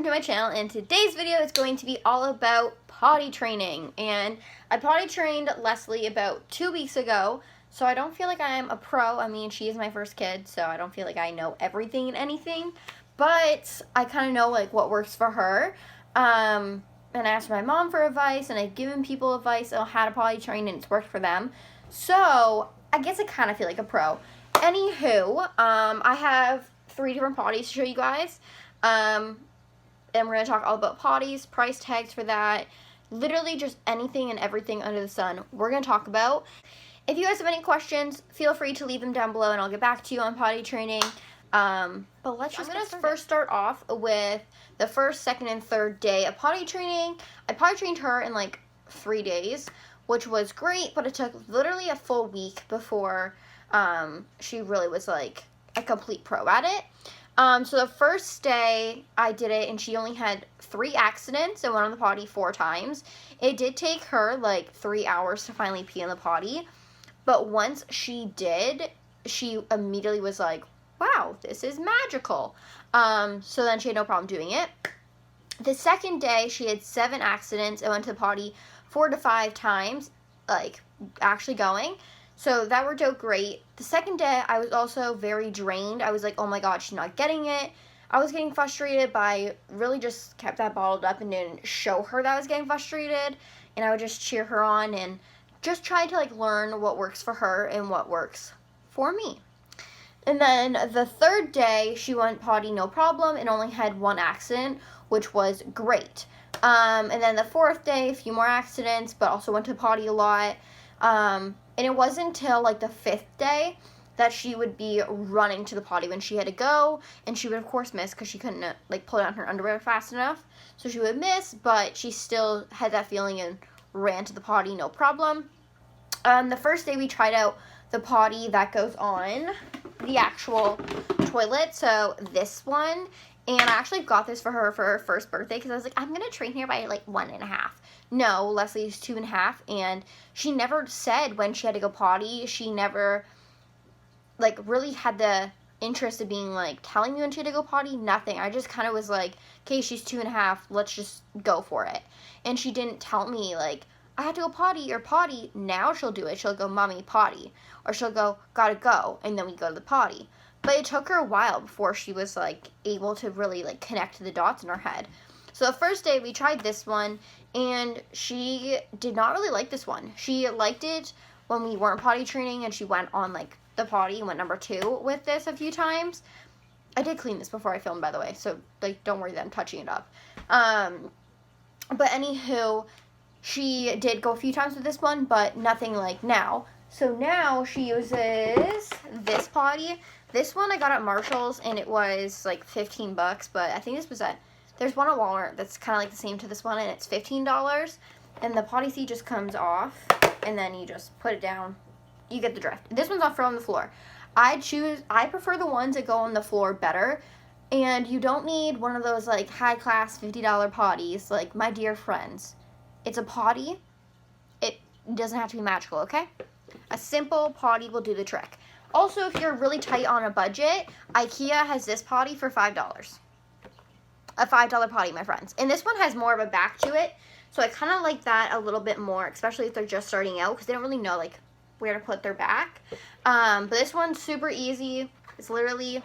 to my channel, and today's video is going to be all about potty training. And I potty trained Leslie about 2 weeks ago, so I don't feel like I'm a pro. I mean, she is my first kid, so I don't feel like I know everything and anything, but I kind of know like what works for her. And I asked my mom for advice, and I've given people advice on how to potty train, and it's worked for them. So I guess I kind of feel like a pro. Anywho, I have 3 different potties to show you guys. And we're going to talk all about potties, price tags for that, literally just anything and everything under the sun we're going to talk about. If you guys have any questions, feel free to leave them down below and I'll get back to you on potty training. But let's just first start off with the first, second, and third day of potty training. I potty trained her in like 3 days, which was great, but it took literally a full week before she really was like a complete pro at it. So the first day I did it, and she only had 3 accidents and went on the potty 4 times. It did take her like 3 hours to finally pee in the potty, but once she did, she immediately was like, wow, this is magical. So then she had no problem doing it. The second day, she had 7 accidents and went to the potty 4 to 5 times, like actually going. So that worked out great. The second day, I was also very drained. I was like, oh my god, she's not getting it. I was getting frustrated, but I really just kept that bottled up and didn't show her that I was getting frustrated. And I would just cheer her on and just try to like learn what works for her and what works for me. And then the third day, she went potty no problem and only had 1 accident, which was great. And then the fourth day, a few more accidents, but also went to potty a lot. And it wasn't until like the 5th day that she would be running to the potty when she had to go, and she would of course miss because she couldn't like pull down her underwear fast enough. So she would miss, but she still had that feeling and ran to the potty no problem. The first day we tried out the potty that goes on the actual toilet, so this one. And I actually got this for her first birthday because I was like, I'm going to train here by like 1.5. No, Leslie's 2.5, and she never said when she had to go potty. She never like really had the interest of being like telling me when she had to go potty. Nothing. I just kind of was like, okay, she's 2.5, let's just go for it. And she didn't tell me like, I had to go potty or potty. Now she'll do it. She'll go, mommy, potty. Or she'll go, gotta go. And then we go to the potty. But it took her a while before she was like able to really like connect the dots in her head. So the first day we tried this one, and she did not really like this one. She liked it when we weren't potty training, and she went on like the potty and went number 2 with this a few times. I did clean this before I filmed, by the way, so like don't worry that I'm touching it up. But anywho, she did go a few times with this one, but nothing like now. So now she uses this potty. This one I got at Marshall's, and it was like $15, but I think this was there's one at Walmart that's kind of like the same to this one, and it's $15. And the potty seat just comes off, and then you just put it down. You get the drift. This one's not on the floor. I prefer the ones that go on the floor better, and you don't need one of those like high-class $50 potties like my dear friends. It's a potty. It doesn't have to be magical, okay? A simple potty will do the trick. Also, if you're really tight on a budget, IKEA has this potty for $5. A $5 potty, my friends. And this one has more of a back to it, so I kind of like that a little bit more, especially if they're just starting out, because they don't really know like where to put their back. But this one's super easy. It's literally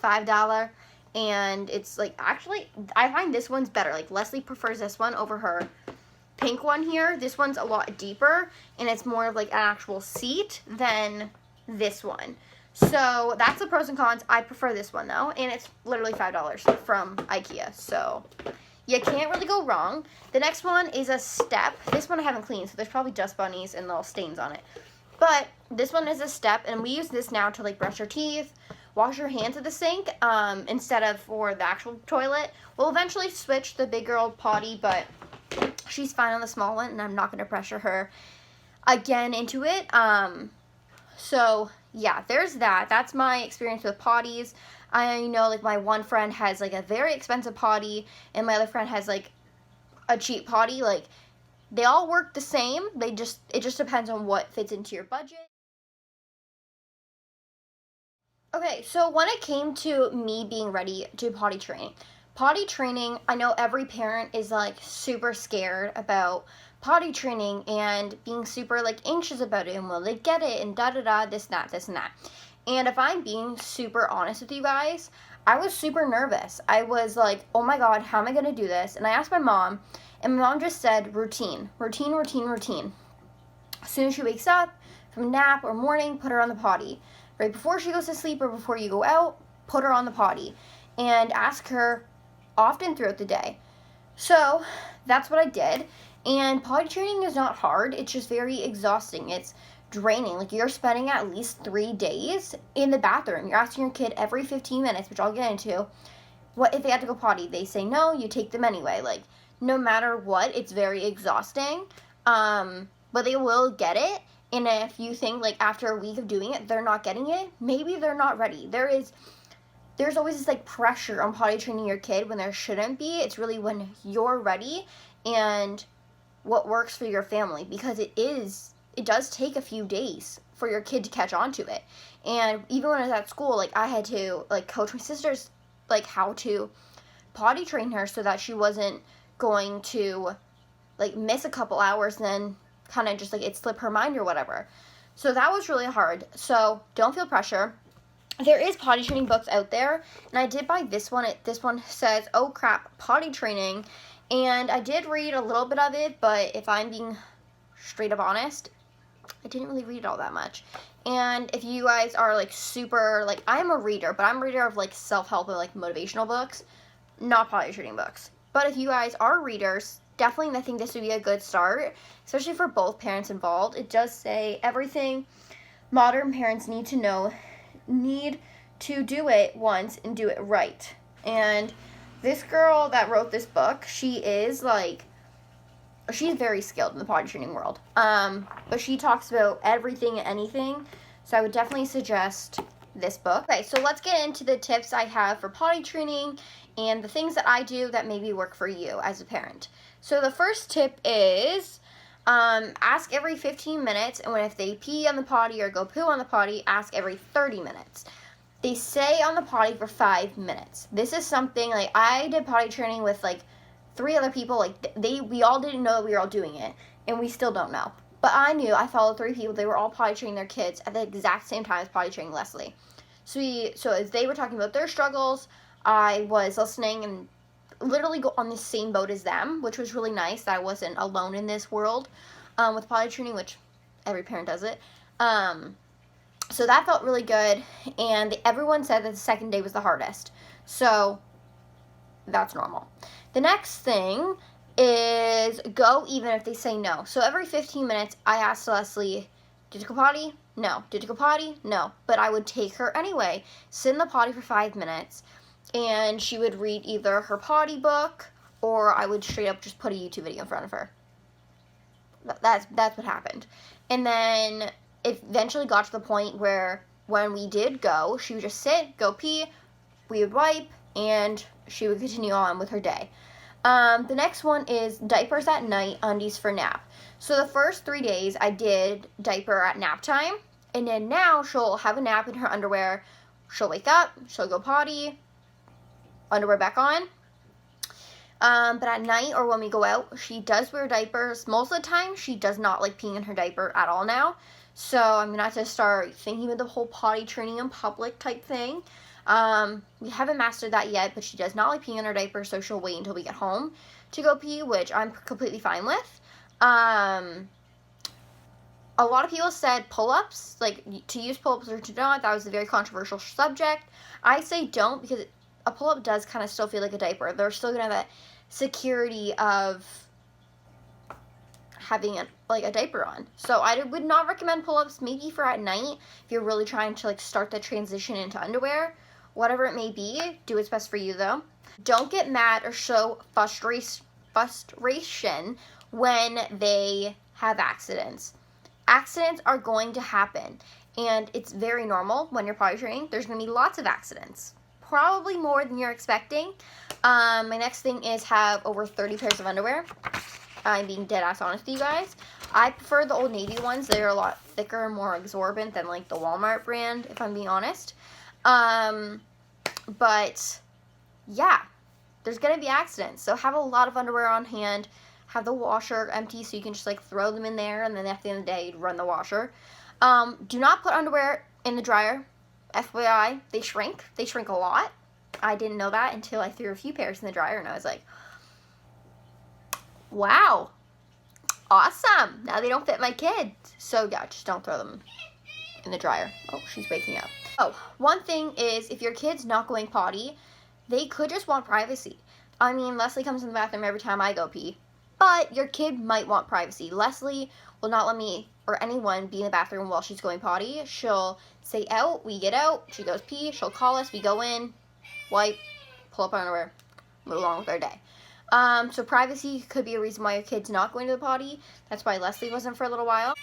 $5, and it's like, actually, I find this one's better. Like, Leslie prefers this one over her pink one here. This one's a lot deeper, and it's more of like an actual seat than this one. So that's the pros and cons. I prefer this one though, and it's literally $5 from IKEA, so you can't really go wrong. The next one is a step. This one I haven't cleaned, so there's probably dust bunnies and little stains on it. But this one is a step, and we use this now to like brush your teeth, wash your hands at the sink, instead of for the actual toilet. We'll eventually switch the big girl potty, but she's fine on the small one, and I'm not going to pressure her again into it. So yeah, there's that. That's my experience with potties. I know like my one friend has like a very expensive potty, and my other friend has like a cheap potty. Like, they all work the same. It just depends on what fits into your budget. Okay, so when it came to me being ready to potty train, potty training, I know every parent is like super scared about potty training and being super like anxious about it, and will they get it, and da da da, this and that. And if I'm being super honest with you guys, I was super nervous. I was like, oh my god, how am I going to do this? And I asked my mom, and my mom just said routine. As soon as she wakes up from a nap or morning, put her on the potty. Right before she goes to sleep or before you go out, put her on the potty. And ask her often throughout the day. So that's what I did. And potty training is not hard. It's just very exhausting. It's draining. Like, you're spending at least 3 days in the bathroom. You're asking your kid every 15 minutes, which I'll get into, what if they had to go potty. They say no, you take them anyway. Like, no matter what, it's very exhausting. But they will get it. And if you think, like, after a week of doing it, they're not getting it, maybe they're not ready. There's always this, like, pressure on potty training your kid when there shouldn't be. It's really when you're ready and what works for your family, because it does take a few days for your kid to catch on to it. And even when I was at school, like, I had to, like, coach my sisters, like, how to potty train her so that she wasn't going to, like, miss a couple hours and then kind of just, like, it slip her mind or whatever. So that was really hard. So don't feel pressure. There is potty training books out there, and I did buy this one. This one says, oh crap, potty training. And I did read a little bit of it, but if I'm being straight up honest, I didn't really read it all that much. And if you guys are, like, super, like, I'm a reader, but I'm a reader of, like, self-help and, like, motivational books, not potty training books. But if you guys are readers, definitely I think this would be a good start, especially for both parents involved. It does say everything modern parents need to know, need to do it once and do it right. And this girl that wrote this book, she's very skilled in the potty training world. But she talks about everything and anything. So I would definitely suggest this book. Okay, so let's get into the tips I have for potty training and the things that I do that maybe work for you as a parent. So the first tip is ask every 15 minutes, and if they pee on the potty or go poo on the potty, ask every 30 minutes. They stay on the potty for 5 minutes. This is something, like, I did potty training with, like, 3 other people. Like, we all didn't know that we were all doing it, and we still don't know. But I knew. I followed 3 people. They were all potty training their kids at the exact same time as potty training Leslie. So as they were talking about their struggles, I was listening and literally go on the same boat as them, which was really nice that I wasn't alone in this world with potty training, which every parent does it. So that felt really good, and everyone said that the second day was the hardest. So that's normal. The next thing is go even if they say no. So every 15 minutes, I asked Leslie, did you go potty? No. Did you go potty? No. But I would take her anyway, sit in the potty for 5 minutes, and she would read either her potty book, or I would straight up just put a YouTube video in front of her. That's what happened. And then it eventually got to the point where when we did go, she would just sit, go pee, we would wipe, and she would continue on with her day. The next one is diapers at night, undies for nap. So the first 3 days I did diaper at nap time, and then now she'll have a nap in her underwear. She'll wake up, she'll go potty, underwear back on. But at night or when we go out, she does wear diapers. Most of the time, she does not like peeing in her diaper at all now. So I'm going to have to start thinking of the whole potty training in public type thing. We haven't mastered that yet, but she does not like peeing in her diaper, so she'll wait until we get home to go pee, which I'm completely fine with. A lot of people said pull-ups, like to use pull-ups or to not. That was a very controversial subject. I say don't, because a pull-up does kind of still feel like a diaper. They're still going to have that security of having a diaper on. So I would not recommend pull-ups, maybe for at night if you're really trying to, like, start the transition into underwear. Whatever it may be, do what's best for you though. Don't get mad or show frustration when they have accidents. Accidents are going to happen, and it's very normal when you're potty training. There's going to be lots of accidents, probably more than you're expecting. My next thing is have over 30 pairs of underwear. I'm being dead ass honest with you guys. I prefer the Old Navy ones. They're a lot thicker and more absorbent than, like, the Walmart brand, if I'm being honest. But yeah, there's going to be accidents. So have a lot of underwear on hand. Have the washer empty so you can just like throw them in there, and then at the end of the day, you'd run the washer. Do not put underwear in the dryer. FYI, they shrink. They shrink a lot. I didn't know that until I threw a few pairs in the dryer, and I was like, wow, awesome. Now they don't fit my kids. So yeah, just don't throw them in the dryer. Oh, she's waking up. Oh, one thing is, if your kid's not going potty, they could just want privacy. I mean, Leslie comes in the bathroom every time I go pee, but your kid might want privacy. Leslie will not let me or anyone be in the bathroom while she's going potty. She'll say out, we get out, she goes pee, she'll call us, we go in, wipe, pull up our underwear, move along with our day. So privacy could be a reason why your kid's not going to the potty. That's why Leslie wasn't for a little while.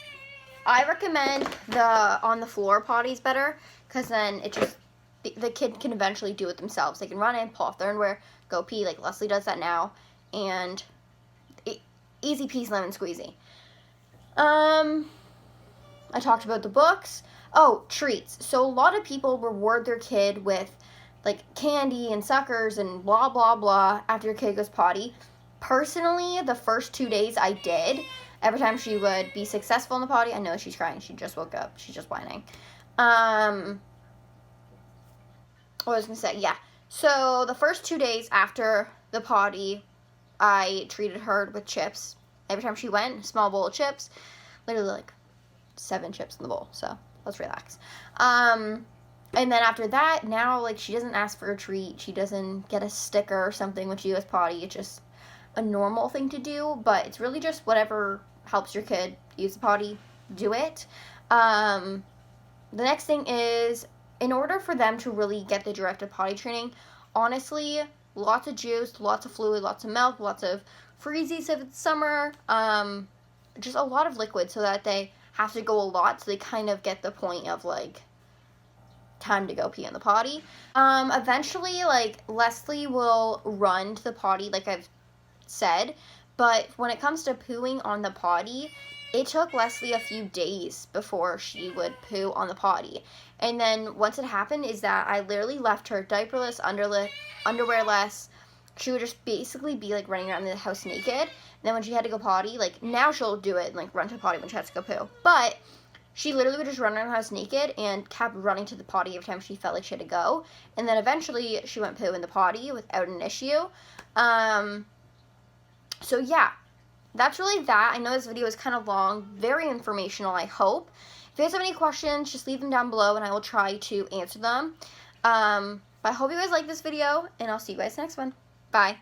I recommend the on the floor potties better, because then it just, the kid can eventually do it themselves. They can run in, pull off their underwear, go pee, like Leslie does that now, and easy peasy lemon squeezy. I talked about the books. Oh, treats. So a lot of people reward their kid with like candy and suckers and blah, blah, blah after your kid goes potty. Personally, the first 2 days I did. Every time she would be successful in the potty, I know she's crying. She just woke up. She's just whining. What was I going to say? Yeah. So the first 2 days after the potty, I treated her with chips. Every time she went, a small bowl of chips. Literally like 7 chips in the bowl. So let's relax. And then after that, now like she doesn't ask for a treat. She doesn't get a sticker or something when she goes potty. It's just a normal thing to do. But it's really just whatever helps your kid use the potty, do it. The next thing is, in order for them to really get the directed potty training, honestly, lots of juice, lots of fluid, lots of milk, lots of freezies if it's summer, just a lot of liquid so that they have to go a lot, so they kind of get the point of like time to go pee in the potty. Eventually, like Leslie will run to the potty, like I've said, but when it comes to pooing on the potty, it took Leslie a few days before she would poo on the potty. And then once it happened is that I literally left her diaperless, underwearless. She would just basically be like running around the house naked. And then when she had to go potty, like now she'll do it and like run to the potty when she has to go poo. But she literally would just run around the house naked and kept running to the potty every time she felt like she had to go. And then eventually she went poo in the potty without an issue. So yeah, that's really that. I know this video is kind of long, very informational, I hope. If you guys have any questions, just leave them down below and I will try to answer them. But I hope you guys like this video, and I'll see you guys next one. Bye.